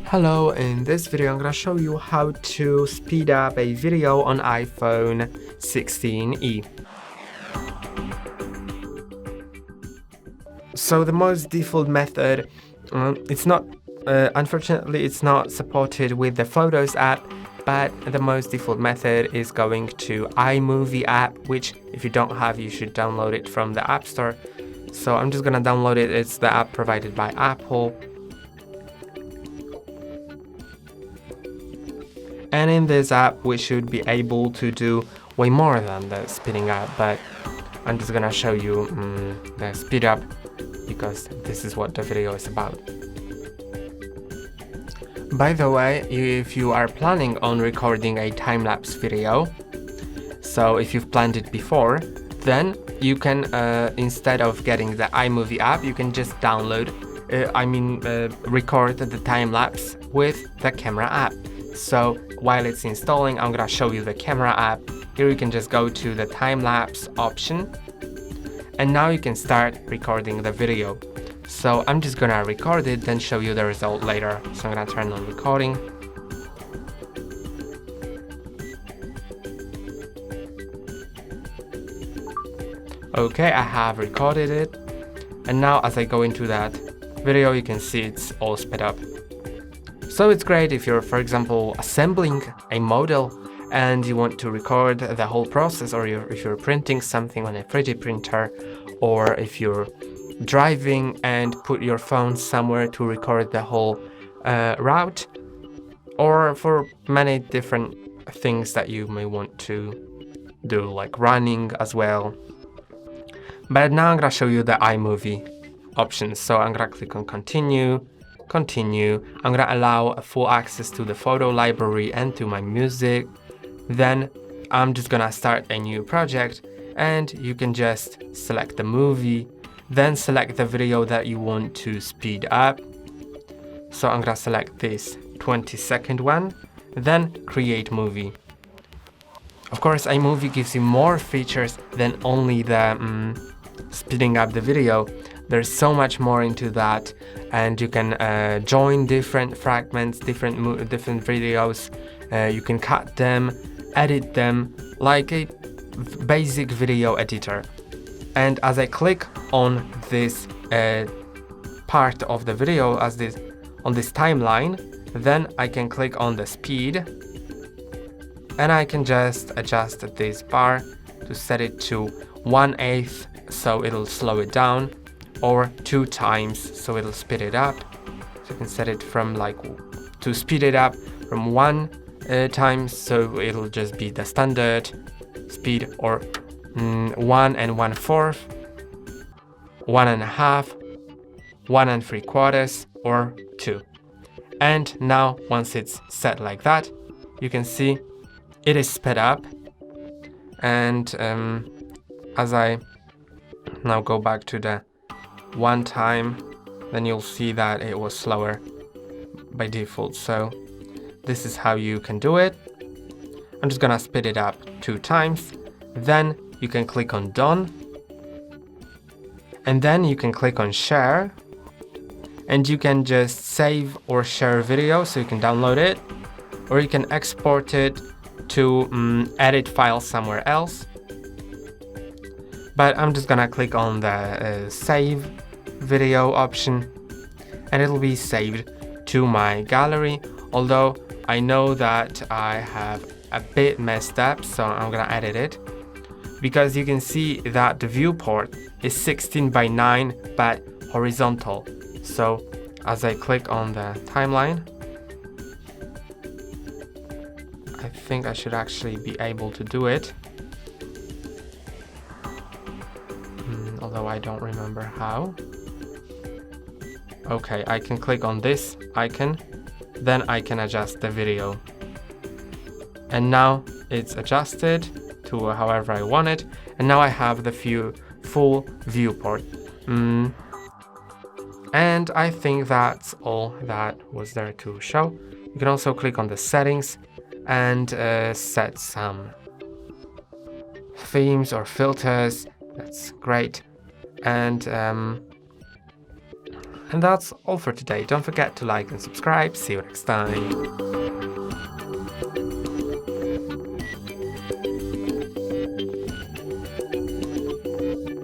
Hello, in this video I'm gonna show you how to speed up a video on iPhone 16e. So the most default method, unfortunately it's not supported with the Photos app, but the most default method is going to iMovie app, which if you don't have, you should download it from the App Store. So I'm just gonna download it. It's the app provided by Apple. And in this app, we should be able to do way more than the speeding up, but I'm just gonna show you the speed up because this is what the video is about. By the way, if you are planning on recording a time-lapse video, so if you've planned it before, then you can, instead of getting the iMovie app, you can just download, record the time-lapse with the camera app. So while it's installing, I'm gonna show you the camera app. Here you can just go to the time-lapse option, and now you can start recording the video. So I'm just gonna record it, then show you the result later. So I'm gonna turn on recording. Okay, I have recorded it, and now as I go into that video, you can see it's all sped up. So it's great if you're, for example, assembling a model and you want to record the whole process, or if you're printing something on a 3D printer, or if you're driving and put your phone somewhere to record the whole route, or for many different things that you may want to do, like running as well. But now I'm gonna show you the iMovie options. So I'm gonna click on continue. I'm gonna allow full access to the photo library and to my music. Then I'm just gonna start a new project, and you can just select the movie, then select the video that you want to speed up. So I'm gonna select this 20-second one, then create movie. Of course, iMovie gives you more features than only the speeding up the video. There's so much more into that, and you can join different fragments, different videos. You can cut them, edit them like a basic video editor. And as I click on this part of the video, on this timeline, then I can click on the speed, and I can just adjust this bar to set it to 1/8, so it'll slow it down, or 2 times, so it'll speed it up. So you can set it from to speed it up from 1 time, so it'll just be the standard speed, or 1 1/4, 1 1/2, 1 3/4, or 2. And now once it's set like that, you can see it is sped up. And as I now go back to the 1 time, then you'll see that it was slower by default. So this is how you can do it. I'm just gonna speed it up 2 times. Then you can click on done, and then you can click on share, and you can just save or share video, so you can download it, or you can export it to edit file somewhere else. But I'm just gonna click on the save video option, and it'll be saved to my gallery, although I know that I have a bit messed up, so I'm gonna edit it, because you can see that the viewport is 16:9 but horizontal. So as I click on the timeline, I think I should actually be able to do it, although I don't remember how. Okay, I can click on this icon, then I can adjust the video. And now it's adjusted to however I want it, and now I have the full viewport. And I think that's all that was there to show. You can also click on the settings and set some themes or filters. That's great. And And that's all for today. Don't forget to like and subscribe. See you next time.